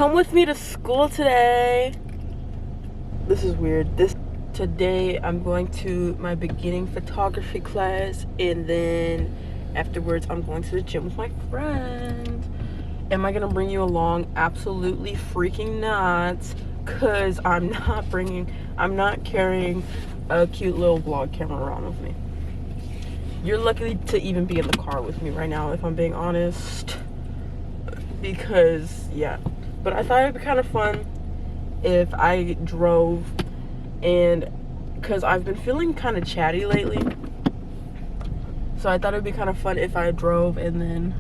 Come with me to school today. This is weird. Today I'm going to my beginning photography class, and then afterwards I'm going to the gym with my friend. Am I gonna bring you along? Absolutely freaking not, cause I'm not carrying a cute little vlog camera around with me. You're lucky to even be in the car with me right now, if I'm being honest, because yeah. But I thought it'd be kind of fun if I drove, and because I've been feeling kind of chatty lately, so I thought it'd be kind of fun if I drove and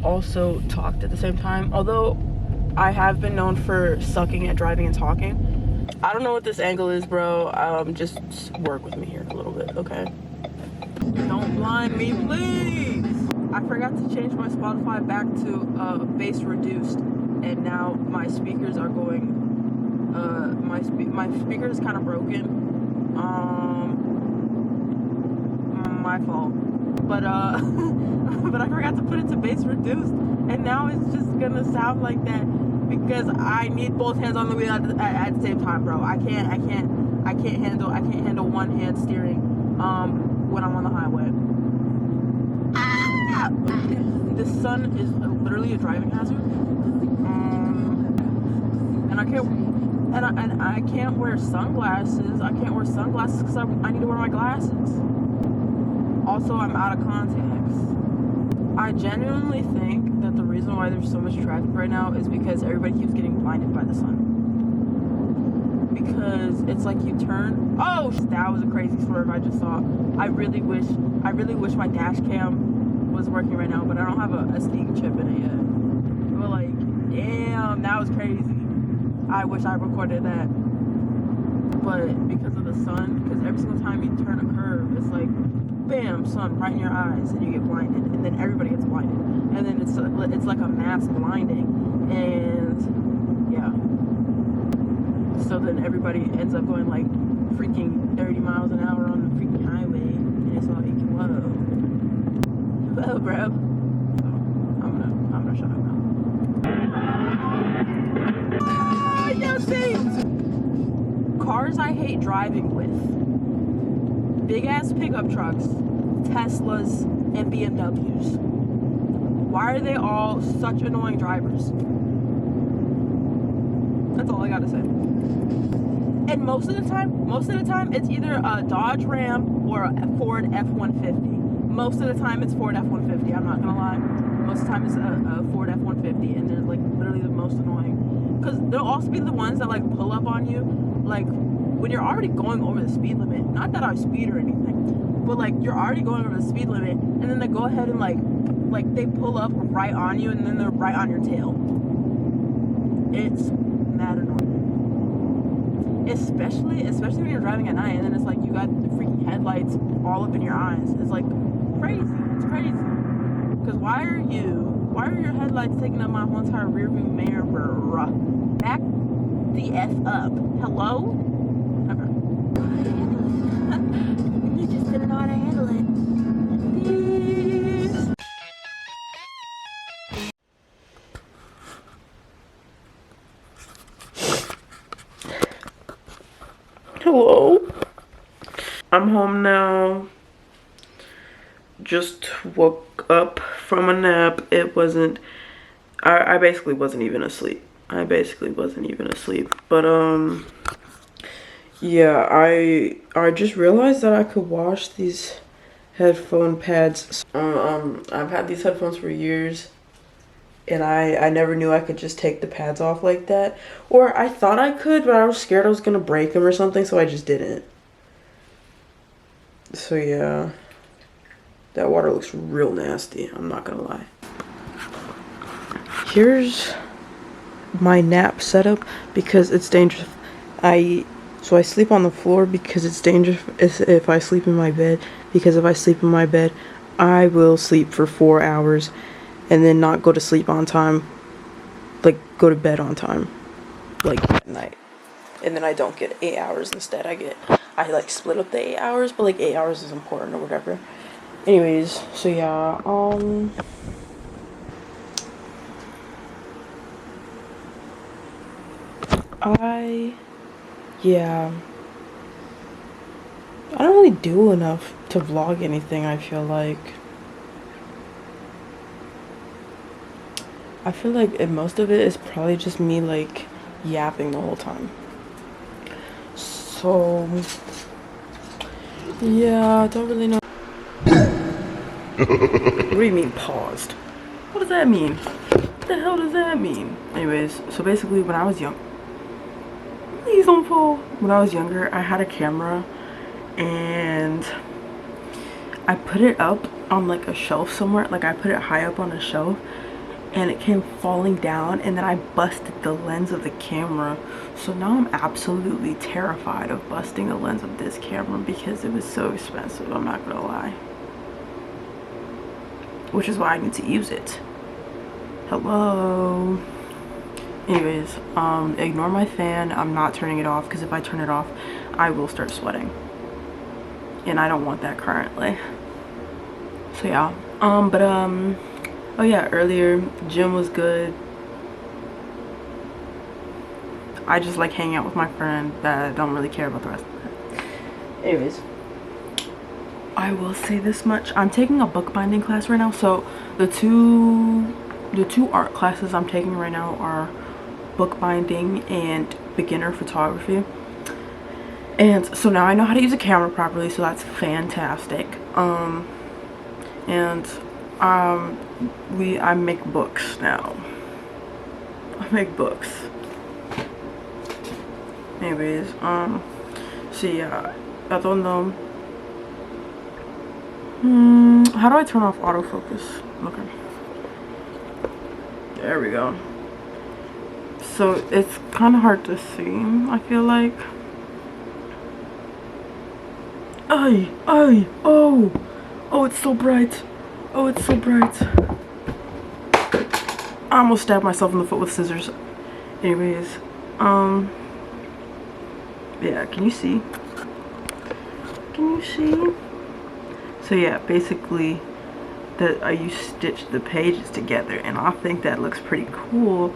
also talked at the same time. Although I have been known for sucking at driving and talking. I don't know what this angle is, bro. Just work with me here a little bit, okay? Don't blind me, please. I forgot to change my Spotify back to bass reduced, and now my speakers are going. My speaker is kind of broken. My fault. But but I forgot to put it to bass reduced, and now it's just gonna sound like that because I need both hands on the wheel at the same time, bro. I can't handle one hand steering when I'm on the highway. The sun is literally a driving hazard, and I can't wear sunglasses. I can't wear sunglasses because I need to wear my glasses. Also, I'm out of contacts. I genuinely think that the reason why there's so much traffic right now is because everybody keeps getting blinded by the sun. Because it's like you turn. Oh, that was a crazy swerve I just saw. I really wish my dash cam was working right now, but I don't have a SD chip in it yet. But like, damn, that was crazy. I wish I recorded that. But because of the sun, because every single time you turn a curve, it's like, bam, sun right in your eyes, and you get blinded, and then everybody gets blinded, and then it's like a mass blinding, and yeah. So then everybody ends up going like freaking 30 miles an hour on the freaking highway, and it's like, whoa, bro. So I'm gonna shut up now. Yeah, see, cars I hate driving with: big ass pickup trucks, Teslas, and BMWs. Why are they all such annoying drivers? That's all I gotta say. And most of the time, it's either a Dodge Ram or a Ford F-150. Most of the time, it's Ford F-150. I'm not gonna lie. Most of the time, it's a Ford F-150, and they're like literally the most annoying. Because they'll also be the ones that like pull up on you, like when you're already going over the speed limit. Not that I speed or anything, but like you're already going over the speed limit, and then they go ahead and like they pull up right on you, and then they're right on your tail. It's mad annoying. Especially when you're driving at night, and then it's like you got the freaking headlights all up in your eyes. It's like crazy. It's crazy. Because why are your headlights taking up my whole entire rear view mirror? Back the F up. Hello? Okay. You just didn't know how to handle it. Please. Hello. I'm home now. Just woke up from a nap. It wasn't, I basically wasn't even asleep. But yeah, I just realized that I could wash these headphone pads. I've had these headphones for years, and I never knew I could just take the pads off like that. Or I thought I could, but I was scared I was gonna break them or something, so I just didn't. So yeah, that water looks real nasty, I'm not gonna lie. Here's my nap setup because it's dangerous. So I sleep on the floor because it's dangerous if I sleep in my bed, because if I sleep in my bed, I will sleep for 4 hours and then not go to sleep on time, like go to bed on time, like at night, and then I don't get 8 hours. Instead I like split up the 8 hours, but like 8 hours is important or whatever. Anyways, so yeah, Yeah, I don't really do enough to vlog anything, I feel like. Most of it is probably just me, like, yapping the whole time. So, yeah, I don't really know. What do you mean, paused? What does that mean? What the hell does that mean? Anyways, so basically, when I was young, please don't fall. When I was younger, I had a camera, and I put it up on, like, a shelf somewhere. Like, I put it high up on a shelf, and it came falling down, and then I busted the lens of the camera. So now I'm absolutely terrified of busting the lens of this camera because it was so expensive, I'm not gonna lie. Which is why I need to use it. Hello. Anyways, ignore my fan. I'm not turning it off because if I turn it off, I will start sweating. And I don't want that currently. So yeah. Oh yeah, earlier, gym was good. I just like hanging out with my friend that don't really care about the rest of it. Anyways, I will say this much. I'm taking a bookbinding class right now. So the two art classes I'm taking right now are bookbinding and beginner photography. And so now I know how to use a camera properly, so that's fantastic. I make books now. I make books. Anyways, so yeah, I don't know. How do I turn off autofocus? Okay. There we go. So it's kind of hard to see, I feel like. Oh, it's so bright. Oh, it's so bright. I almost stabbed myself in the foot with scissors. Anyways, yeah, can you see? Can you see? So yeah, basically, you stitch the pages together, and I think that looks pretty cool.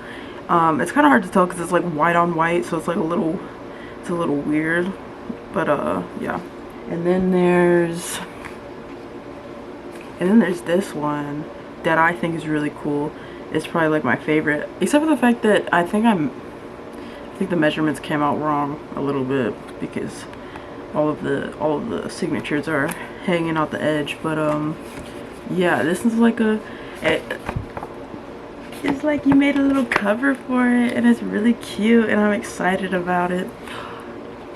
It's kind of hard to tell because it's like white on white, so it's like it's a little weird, but yeah. And then there's this one that I think is really cool. It's probably like my favorite, except for the fact that I think the measurements came out wrong a little bit because all of the signatures are hanging out the edge. But yeah, this is like it's like you made a little cover for it, and it's really cute, and I'm excited about it.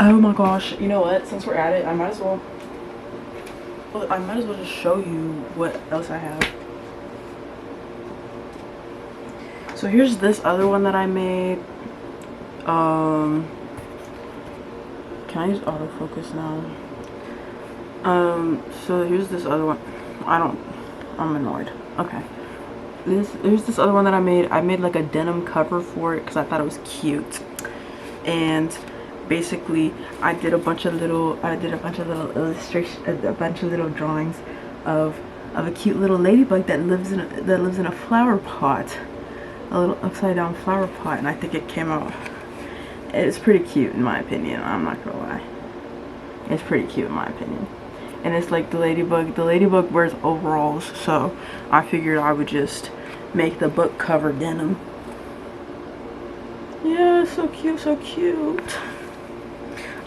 Oh my gosh, you know what, since we're at it, I might as well just show you what else I have. So here's this other one that I made. Can I use autofocus now? So here's this other one. I'm annoyed. Okay. There's this other one that I made. I made like a denim cover for it because I thought it was cute. And basically I did a bunch of little illustrations, a bunch of little drawings of a cute little ladybug that lives in a flower pot, a little upside down flower pot, and I think it came out, it's pretty cute in my opinion. I'm not gonna lie, it's pretty cute in my opinion. And it's like the ladybug wears overalls, so I figured I would just make the book cover denim. Yeah, so cute, so cute.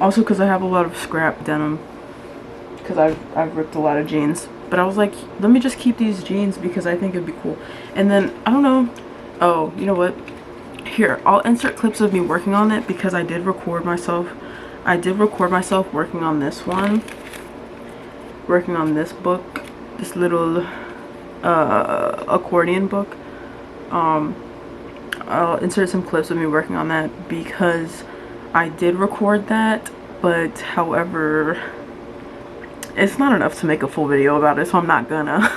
Also because I have a lot of scrap denim because I've ripped a lot of jeans, but I was like, let me just keep these jeans because I think it'd be cool. And then I don't know, oh, you know what, here, I'll insert clips of me working on it because I did record myself working on this one, working on this book, this little accordion book. I'll insert some clips of me working on that because I did record that, but however, it's not enough to make a full video about it, so I'm not gonna.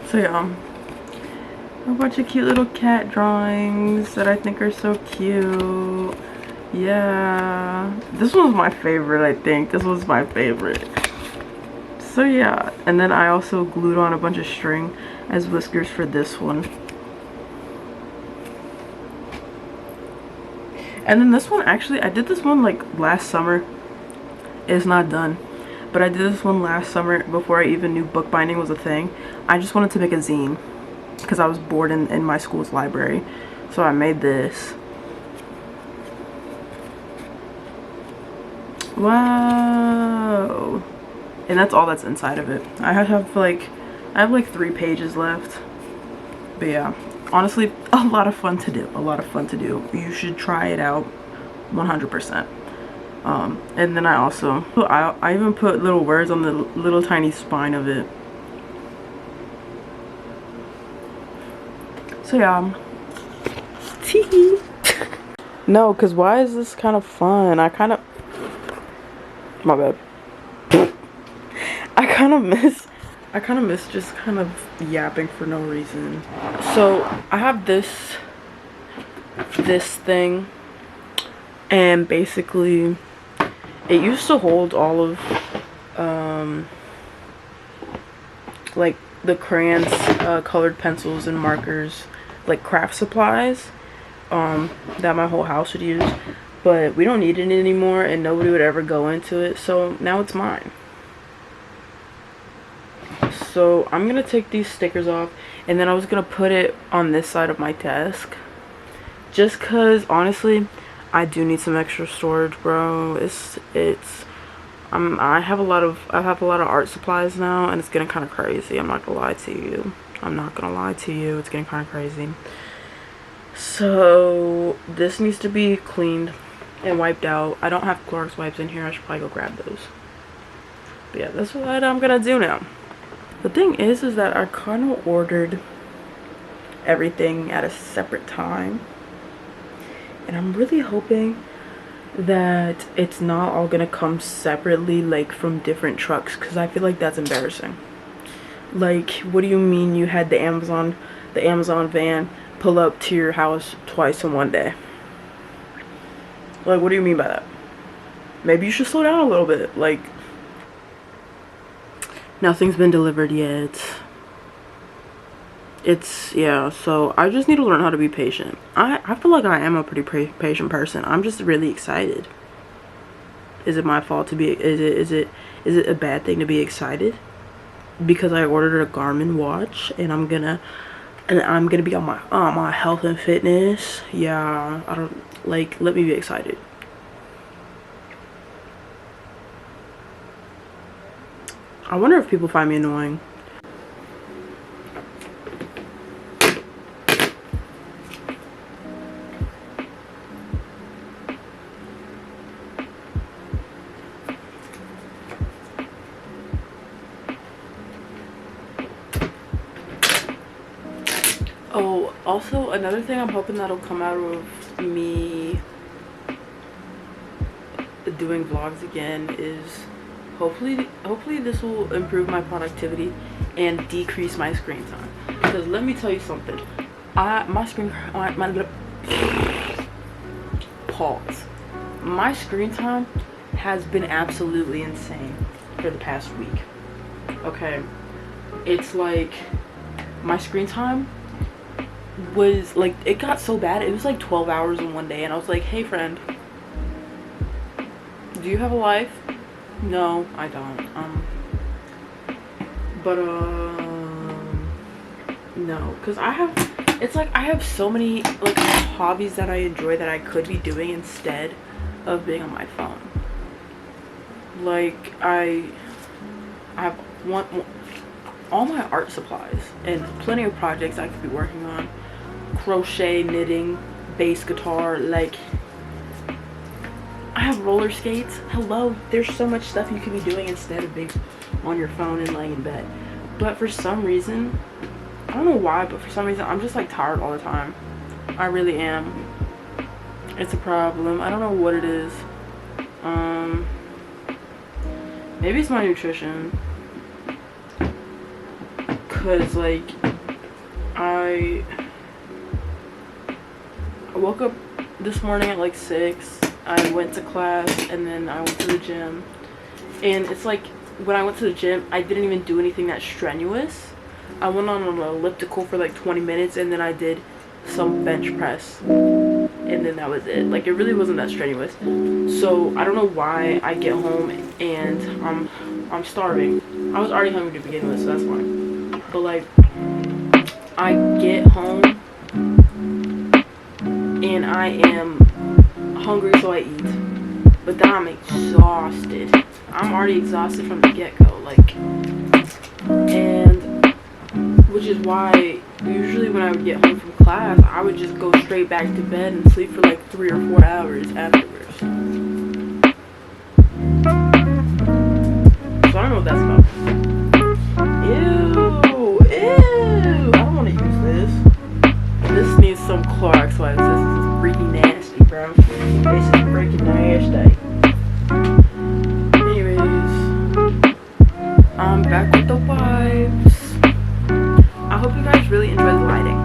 So yeah, a bunch of cute little cat drawings that I think are so cute. Yeah, this one's my favorite. I think this was my favorite. So yeah, and then I also glued on a bunch of string as whiskers for this one. And then this one, actually, I did this one like last summer. It's not done, but I did this one last summer before I even knew bookbinding was a thing. I just wanted to make a zine because I was bored in my school's library, so I made this. Wow. And that's all that's inside of it. I have like 3 pages left. But yeah, honestly, a lot of fun to do. A lot of fun to do. You should try it out 100%. And then I even put little words on the little tiny spine of it. So yeah. Tee. No, because why is this kind of fun? My bad. I kind of miss just kind of yapping for no reason. So I have this thing, and basically it used to hold all of like the crayons, colored pencils and markers, like craft supplies that my whole house would use, but we don't need it anymore and nobody would ever go into it, so now it's mine. So I'm gonna take these stickers off, and then I was gonna put it on this side of my desk, just cause honestly I do need some extra storage, bro. I have a lot of art supplies now, and it's getting kind of crazy. I'm not gonna lie to you. It's getting kind of crazy. So this needs to be cleaned and wiped out. I don't have Clorox wipes in here. I should probably go grab those. But yeah, that's what I'm gonna do now. The thing is that I kind of ordered everything at a separate time, and I'm really hoping that it's not all gonna come separately, like from different trucks, because I feel like that's embarrassing. Like, what do you mean you had the Amazon van pull up to your house twice in one day? Like, what do you mean by that? Maybe you should slow down a little bit. Like, nothing's been delivered yet. Yeah, so I just need to learn how to be patient. I feel like I am a pretty patient person. I'm just really excited. Is it my fault to be, is it a bad thing to be excited? Because I ordered a Garmin watch, and I'm gonna be on my health and fitness. Yeah, I don't, like, let me be excited. I wonder if people find me annoying. Oh, also another thing I'm hoping that'll come out of me doing vlogs again is hopefully this will improve my productivity and decrease my screen time. Because let me tell you something, my screen time has been absolutely insane for the past week. Okay, it's like my screen time was like, it got so bad, it was like 12 hours in one day, and I was like, hey friend, do you have a life? No, I don't. No, because it's like I have so many like hobbies that I enjoy that I could be doing instead of being on my phone. Like I have all my art supplies and plenty of projects I could be working on. Crochet, knitting, bass guitar, like I have roller skates. Hello, there's so much stuff you could be doing instead of being on your phone and laying in bed. But for some reason, I don't know why, but for some reason I'm just like tired all the time. I really am. It's a problem. I don't know what it is. Maybe it's my nutrition. Cause like I woke up this morning at like 6. I went to class, and then I went to the gym, and it's like when I went to the gym I didn't even do anything that strenuous. I went on an elliptical for like 20 minutes, and then I did some bench press, and then that was it. Like, it really wasn't that strenuous. So I don't know why I get home and I'm starving. I was already hungry to begin with, so that's fine. But like, I get home and I am hungry, so I eat. But then I'm exhausted. I'm already exhausted from the get-go, like, and which is why usually when I would get home from class, I would just go straight back to bed and sleep for like 3 or 4 hours afterwards. So I don't know what that's about. Ew, ew, I don't want to use this. This needs some Clorox wipes. This is freaking nasty, bro. This is freaking nasty. I'm back with the wipes. I hope you guys really enjoy the lighting,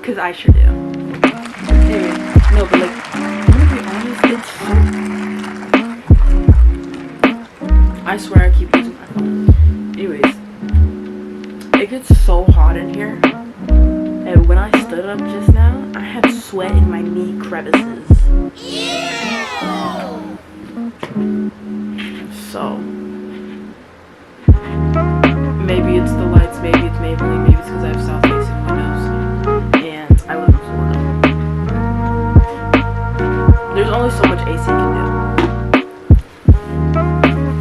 cause I sure do. Anyway, no, but like, I'm gonna be honest, I swear I keep using my phone. Anyways, it gets so hot in here, and when I stood up just now, I had sweat in my knee crevices. So maybe it's the lights, maybe it's Maybelline, maybe it's because I have south-facing windows, and I live in Florida. There's only so much AC can do.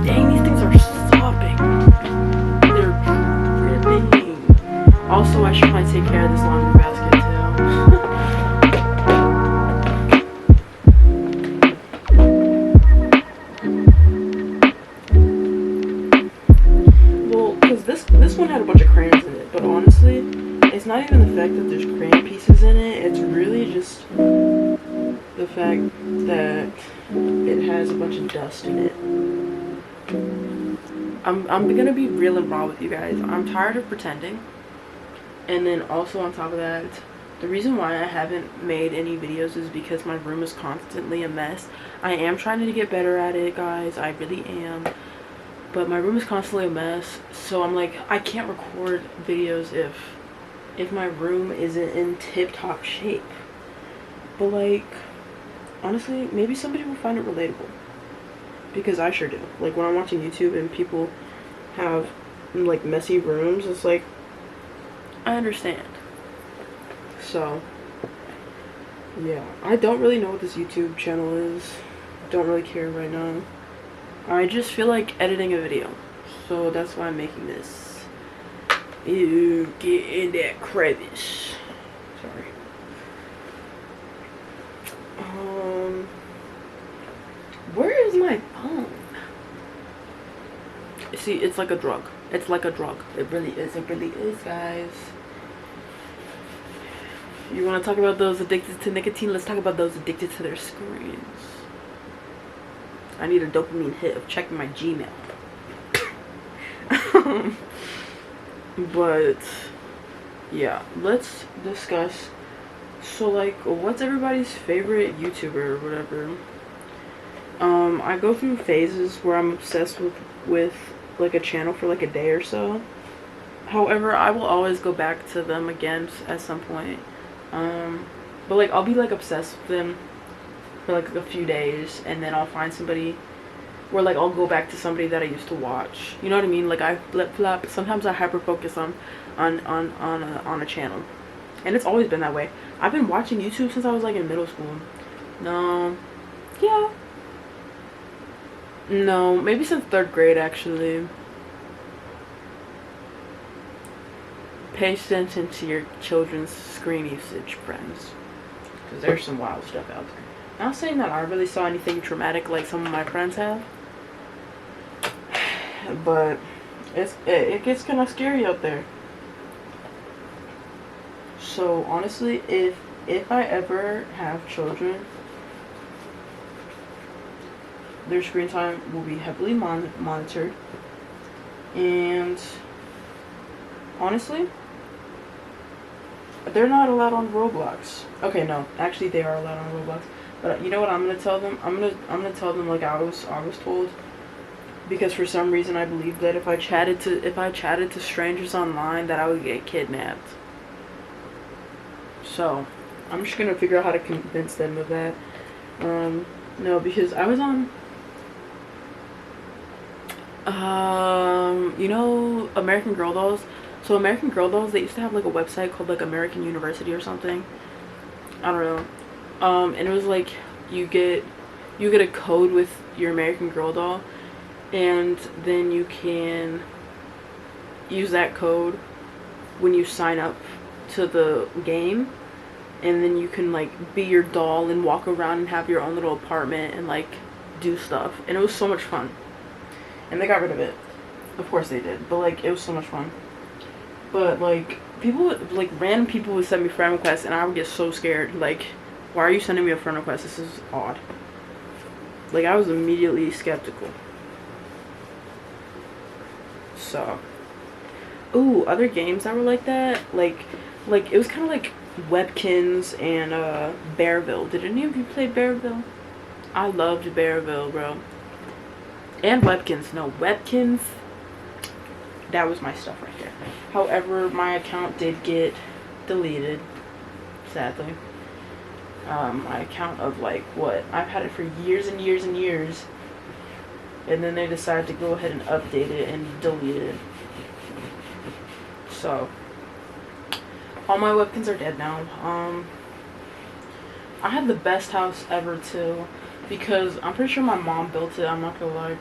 Dang, these things are sopping. They're dripping. Also, I should probably take care of this laundry basket too. This one had a bunch of crayons in it, but honestly, it's not even the fact that there's crayon pieces in it, it's really just the fact that it has a bunch of dust in it. I'm gonna be real and raw with you guys. I'm tired of pretending, and then also on top of that, the reason why I haven't made any videos is because my room is constantly a mess. I am trying to get better at it, guys, I really am. But my room is constantly a mess, so I'm like, I can't record videos if my room isn't in tip-top shape. But like, honestly, maybe somebody will find it relatable, because I sure do. Like, when I'm watching YouTube and people have like messy rooms, it's like, I understand. So yeah, I don't really know what this YouTube channel is. Don't really care right now. I just feel like editing a video, so that's why I'm making this. Ew, get in that crevice. Sorry. Where is my phone? See, it's like a drug. It's like a drug. It really is. It really is, guys. You want to talk about those addicted to nicotine? Let's talk about those addicted to their screens. I need a dopamine hit of checking my Gmail. But yeah, let's discuss. So like, what's everybody's favorite YouTuber or whatever? I go through phases where I'm obsessed with like a channel for like a day or so. However, I will always go back to them again at some point. But like, I'll be like obsessed with them for like a few days, and then I'll find somebody where like I'll go back to somebody that I used to watch. You know what I mean? Like, I flip-flop. Sometimes I hyper focus on a channel, and it's always been that way. I've been watching YouTube since I was like in middle school. No, maybe since 3rd grade actually. Pay attention to your children's screen usage, friends, because there's some wild stuff out there. Not saying that I really saw anything traumatic like some of my friends have, but it gets kind of scary out there. So honestly, if I ever have children, their screen time will be heavily monitored, and honestly, they're not allowed on Roblox. Okay, no, actually they are allowed on Roblox. But you know what I'm gonna tell them? I'm gonna tell them like I was told, because for some reason I believe that if I chatted to strangers online, that I would get kidnapped. So I'm just gonna figure out how to convince them of that. No, because I was on, you know, American Girl Dolls. So American Girl Dolls, they used to have like a website called like American University or something. I don't know. And it was like you get a code with your American Girl doll, and then you can use that code when you sign up to the game, and then you can like be your doll and walk around and have your own little apartment and like do stuff. And it was so much fun. And they got rid of it. Of course they did, but like it was so much fun. But like people, like random people would send me friend requests, and I would get so scared. Like, why are you sending me a friend request? This is odd. Like, I was immediately skeptical. So, ooh, other games that were like that, like it was kind of like Webkins and Bearville. Did any of you play Bearville? I loved Bearville, bro. And Webkins. No, Webkins, that was my stuff right there. However, my account did get deleted, sadly. My account of like what? I've had it for years and years and years. And then they decided to go ahead and update it and delete it. So, all my Webkins are dead now. I had the best house ever too, because I'm pretty sure my mom built it. I'm not gonna lie,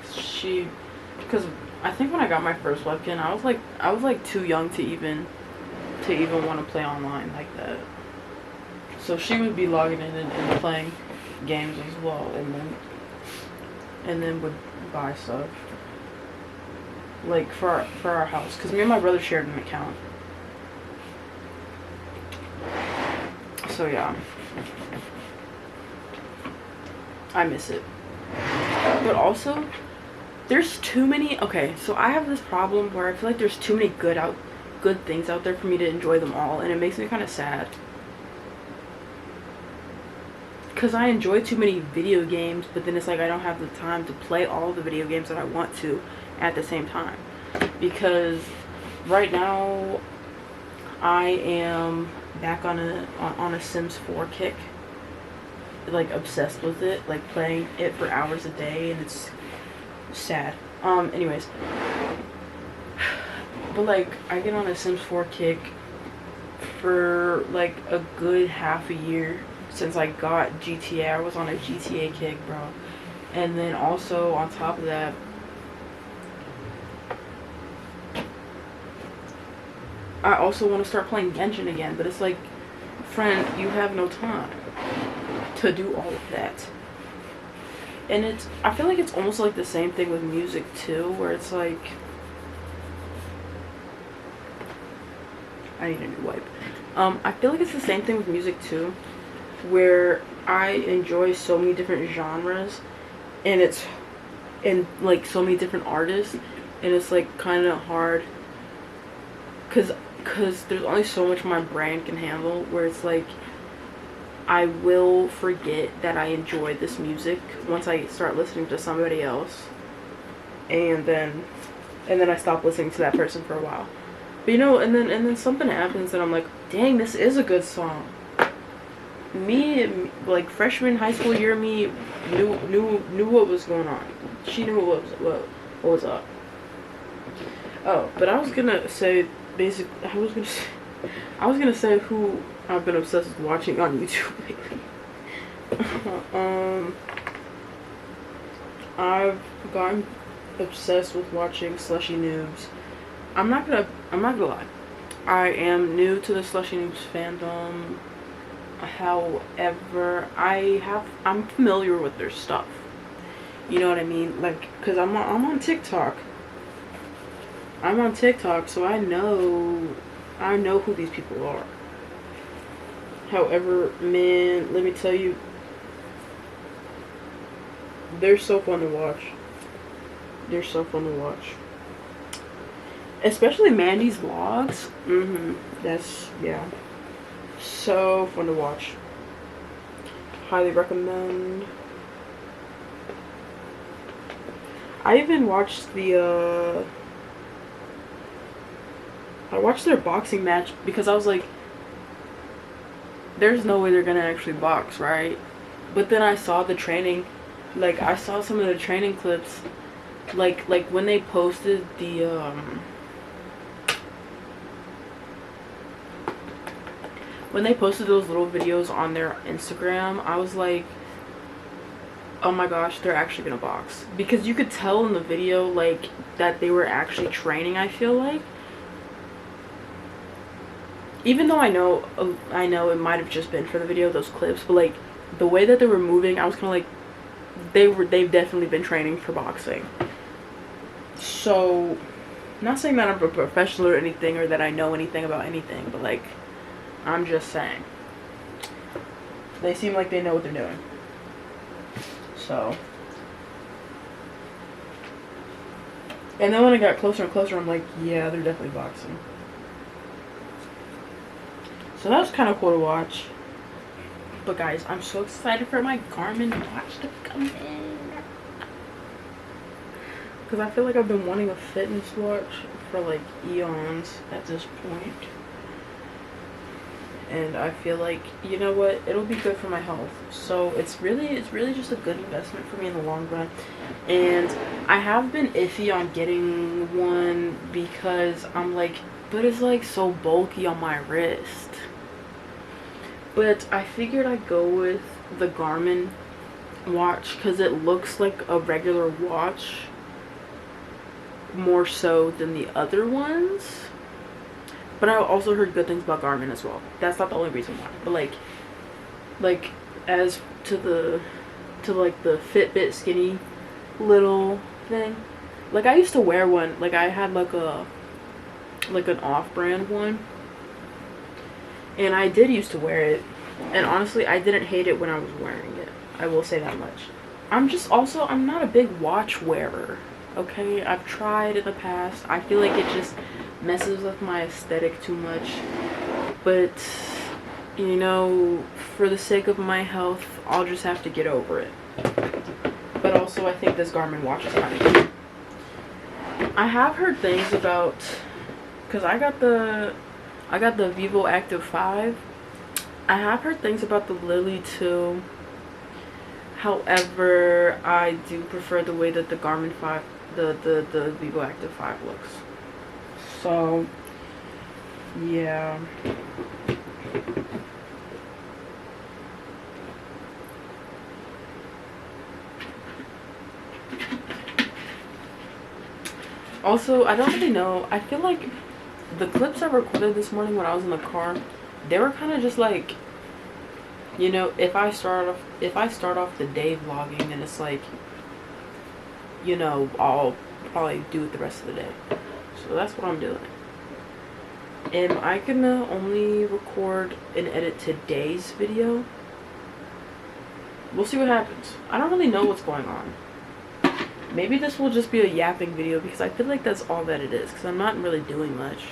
because I think when I got my first Webkin, I was like too young to even want to play online like that. So she would be logging in and playing games as well, and then would buy stuff like for our house, because me and my brother shared an account. So yeah, I miss it. But also, there's too many. Okay, so I have this problem where I feel like there's too many good things out there for me to enjoy them all, and it makes me kind of sad. Because I enjoy too many video games, but then it's like I don't have the time to play all the video games that I want to at the same time. Because right now I am back on a Sims 4 kick. Like obsessed with it, like playing it for hours a day, and it's sad. Anyways. But like I get on a Sims 4 kick for like a good half a year. Since I got GTA, I was on a GTA kick, bro. And then also, on top of that, I also want to start playing Genshin again. But it's like, friend, you have no time to do all of that. And I feel like it's almost like the same thing with music too, where it's like, I need a new wipe. I feel like it's the same thing with music too, where I enjoy so many different genres, and like so many different artists, and it's like kind of hard because there's only so much my brain can handle, where it's like I will forget that I enjoy this music once I start listening to somebody else, and then I stop listening to that person for a while. But you know, and then something happens and I'm like, dang, this is a good song. Me, like freshman high school year, me knew what was going on. She knew what was up. Oh, but I was gonna say basically, I was gonna say who I've been obsessed with watching on YouTube lately. I've gotten obsessed with watching Slushy Noobs. I'm not gonna lie. I am new to the Slushy Noobs fandom. However, I'm familiar with their stuff. You know what I mean? Like, cause I'm on TikTok. I'm on TikTok, so I know who these people are. However, man, let me tell you, they're so fun to watch. They're so fun to watch. Especially Mandy's vlogs. That's, yeah. So fun to watch. Highly recommend. I even watched I watched their boxing match because I was like, there's no way they're gonna actually box, right? But then I saw the training, like I saw some of the training clips, like when they posted the when they posted those little videos on their Instagram, I was like, oh my gosh, they're actually gonna box. Because you could tell in the video, like, that they were actually training, I feel like. Even though I know it might have just been for the video, those clips, but like, the way that they were moving, I was kind of like, they've definitely been training for boxing. So, not saying that I'm a professional or anything, or that I know anything about anything, but like, I'm just saying. They seem like they know what they're doing. So. And then when it got closer and closer, I'm like, yeah, they're definitely boxing. So that was kind of cool to watch. But guys, I'm so excited for my Garmin watch to come in. Because I feel like I've been wanting a fitness watch for like eons at this point. And I feel like, you know what, it'll be good for my health. So it's really just a good investment for me in the long run. And I have been iffy on getting one because I'm like, but it's like so bulky on my wrist. But I figured I'd go with the Garmin watch because it looks like a regular watch more so than the other ones. But I also heard good things about Garmin as well. That's not the only reason why. But like as to like the Fitbit skinny little thing. Like I used to wear one. Like I had like an off-brand one. And I did used to wear it. And honestly, I didn't hate it when I was wearing it. I will say that much. I'm not a big watch wearer. Okay? I've tried in the past. I feel like it just messes with my aesthetic too much. But, you know, for the sake of my health, I'll just have to get over it. But also, I think this Garmin watch is kind of cute. I have heard things about, because I got the Vivo Active 5. I have heard things about the Lily too. However, I do prefer the way that the Garmin 5, the Vivo Active 5 looks. So, yeah. Also, I don't really know. I feel like the clips I recorded this morning when I was in the car, they were kind of just like, you know, if I start off the day vlogging, then it's like, you know, I'll probably do it the rest of the day. So that's what I'm doing. Am I gonna only record and edit today's video? We'll see what happens. I don't really know what's going on. Maybe this will just be a yapping video because I feel like that's all that it is, because I'm not really doing much.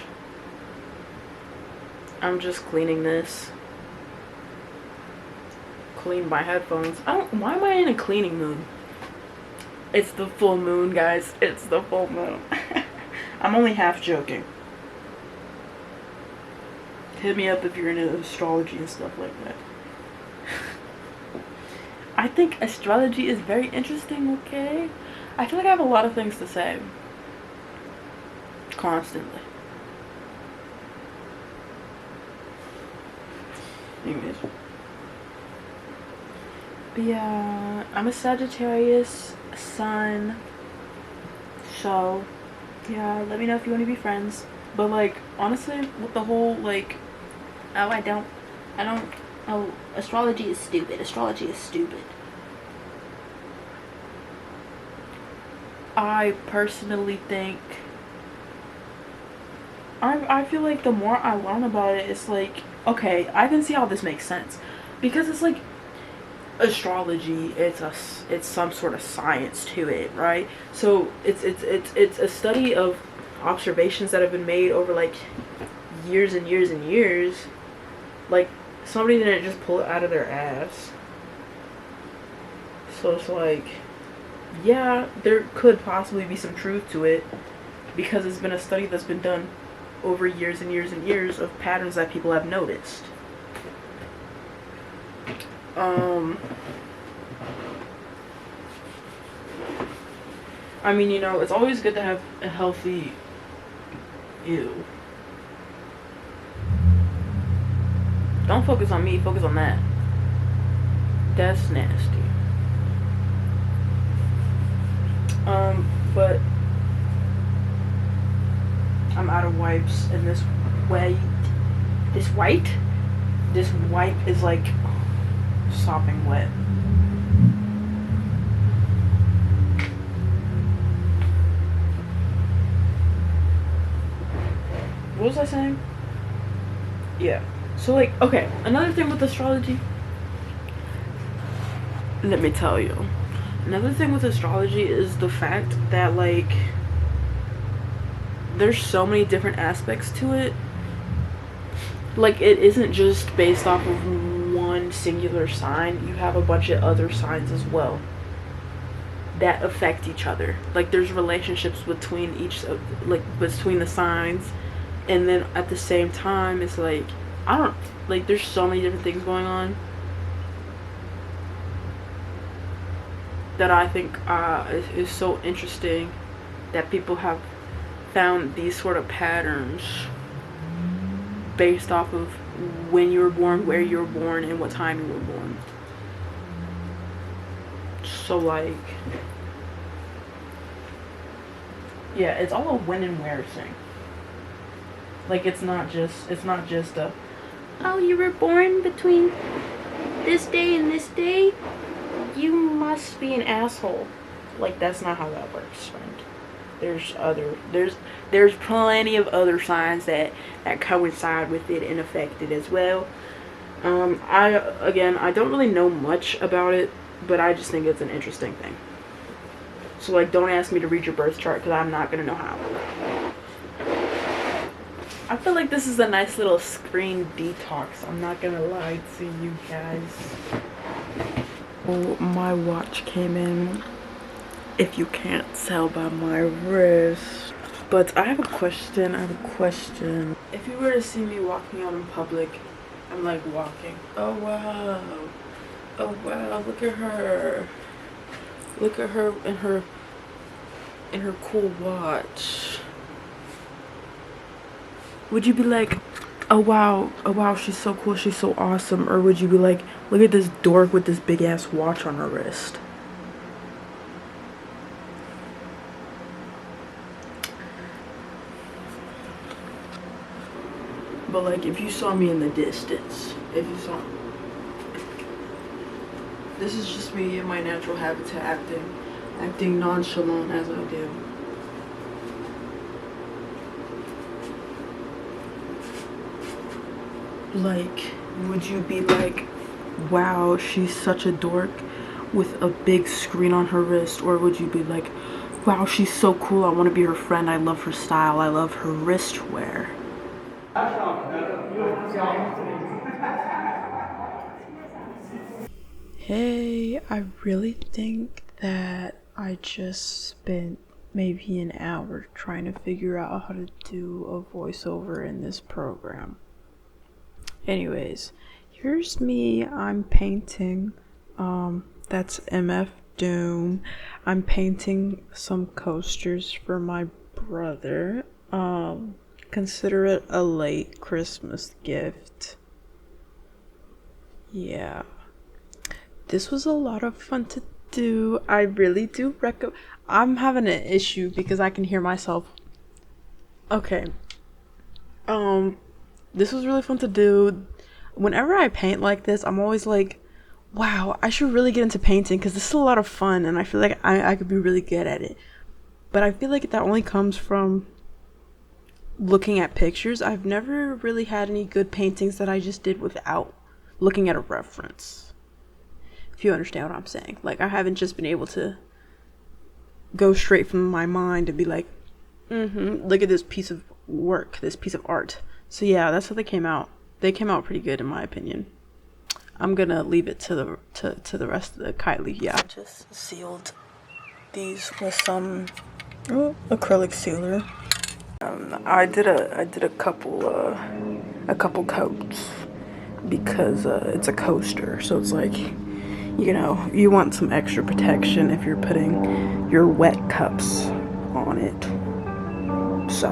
I'm just cleaning this. Clean my headphones. Why am I in a cleaning mood? It's the full moon, guys. It's the full moon. I'm only half joking. Hit me up if you're into astrology and stuff like that. I think astrology is very interesting, okay? I feel like I have a lot of things to say. Constantly. Anyways. But yeah, I'm a Sagittarius sun. So, yeah, let me know if you want to be friends. But like, honestly, with the whole like, astrology is stupid. Astrology is stupid. I personally think, I feel like the more I learn about it, it's like, okay, I can see how this makes sense. Because it's like, astrology, it's some sort of science to it, right? So it's a study of observations that have been made over like years and years and years. Like, somebody didn't just pull it out of their ass. So it's like, yeah, there could possibly be some truth to it, because it's been a study that's been done over years and years and years of patterns that people have noticed. I mean, you know, it's always good to have a healthy, ew. Don't focus on me, focus on that. That's nasty. But I'm out of wipes, and this wipe is like sopping wet. What was I saying? Yeah. So like, okay, another thing with astrology. Let me tell you. Another thing with astrology is the fact that like there's so many different aspects to it. Like, it isn't just based off of one singular sign. You have a bunch of other signs as well that affect each other. Like, there's relationships between between the signs, and then at the same time it's like, there's so many different things going on that I think is so interesting, that people have found these sort of patterns based off of when you were born, where you were born, and what time you were born. So like, yeah, it's all a when and where thing. Like, it's not just a, oh, you were born between this day and this day, you must be an asshole. Like, that's not how that works, friend. There's plenty of other signs that coincide with it and affect it as well. I don't really know much about it, but I just think it's an interesting thing. So like, don't ask me to read your birth chart, because I'm not gonna know how. I feel like this is a nice little screen detox, I'm not gonna lie to you guys. Oh, my watch came in, if you can't tell by my wrist. But I have a question. If you were to see me walking out in public, I'm like walking. Oh wow, look at her. Look at her in her cool watch. Would you be like, oh wow, she's so cool, she's so awesome? Or would you be like, look at this dork with this big ass watch on her wrist? But like, if you saw me in the distance, this is just me in my natural habitat, acting nonchalant as I do. Like, would you be like, wow, she's such a dork with a big screen on her wrist? Or would you be like, wow, she's so cool, I want to be her friend, I love her style, I love her wristwear? Hey, I really think that I just spent maybe an hour trying to figure out how to do a voiceover in this program. Anyways, here's me, I'm painting, that's MF Doom. I'm painting some coasters for my brother. Consider it a late Christmas gift. Yeah. This was a lot of fun to do. I really do recommend. I'm having an issue because I can hear myself. Okay. This was really fun to do. Whenever I paint like this, I'm always like, wow, I should really get into painting because this is a lot of fun and I feel like I could be really good at it. But I feel like that only comes from looking at pictures. I've never really had any good paintings that I just did without looking at a reference. If you understand what I'm saying. Like, I haven't just been able to go straight from my mind and be like, look at this piece of work, this piece of art. So yeah, that's how they came out. They came out pretty good in my opinion. I'm gonna leave it to the rest of the Kylie. Yeah, I just sealed these with some acrylic sealer. I did a couple coats. because it's a coaster, so it's like, you know, you want some extra protection if you're putting your wet cups on it. So